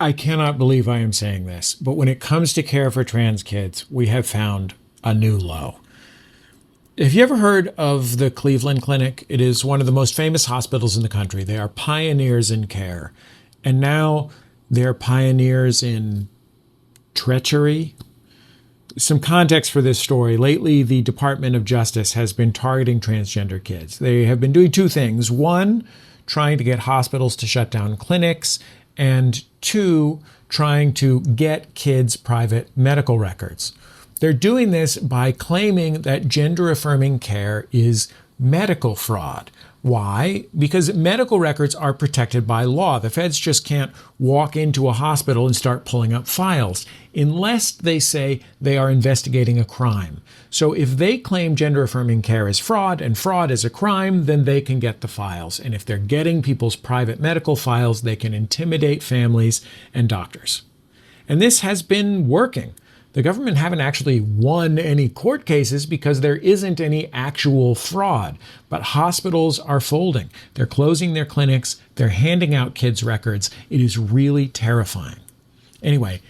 I cannot believe I am saying this, but when it comes to care for trans kids, we have found a new low. Have you ever heard of the Cleveland Clinic? It is one of the most famous hospitals in the country. They are pioneers in care. And now they're pioneers in treachery. Some context for this story. Lately, the Department of Justice has been targeting transgender kids. They have been doing two things. One, trying to get hospitals to shut down clinics, and two, trying to get kids' private medical records. They're doing this by claiming that gender-affirming care is medical fraud. Why? Because medical records are protected by law. The feds just can't walk into a hospital and start pulling up files unless they say they are investigating a crime. So if they claim gender-affirming care is fraud and fraud is a crime, then they can get the files. And if they're getting people's private medical files, they can intimidate families and doctors. And this has been working. The government haven't actually won any court cases because there isn't any actual fraud. But hospitals are folding. They're closing their clinics. They're handing out kids' records. It is really terrifying. Anyway,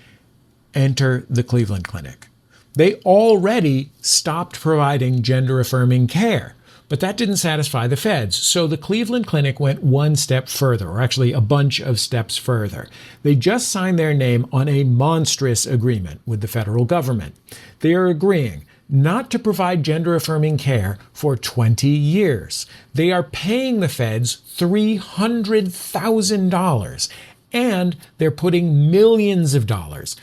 enter the Cleveland Clinic. They already stopped providing gender-affirming care. But that didn't satisfy the feds, so the Cleveland Clinic went one step further, or actually a bunch of steps further. They just signed their name on a monstrous agreement with the federal government. They are agreeing not to provide gender-affirming care for 20 years. They are paying the feds $300,000, and they're putting millions of dollars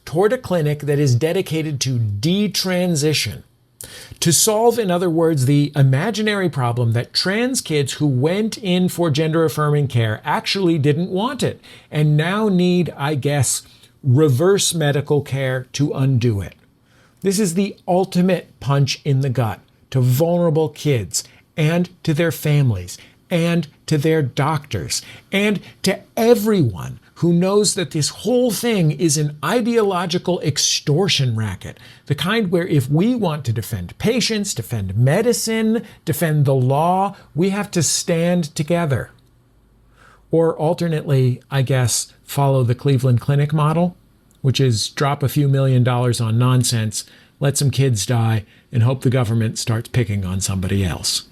toward a clinic that is dedicated to detransition. To solve, in other words, the imaginary problem that trans kids who went in for gender-affirming care actually didn't want it and now need, I guess, reverse medical care to undo it. This is the ultimate punch in the gut to vulnerable kids and to their families and to their doctors and to everyone who knows that this whole thing is an ideological extortion racket, the kind where if we want to defend patients, defend medicine, defend the law, we have to stand together. Or alternately, I guess, follow the Cleveland Clinic model, which is drop a few $1 million on nonsense, let some kids die, and hope the government starts picking on somebody else.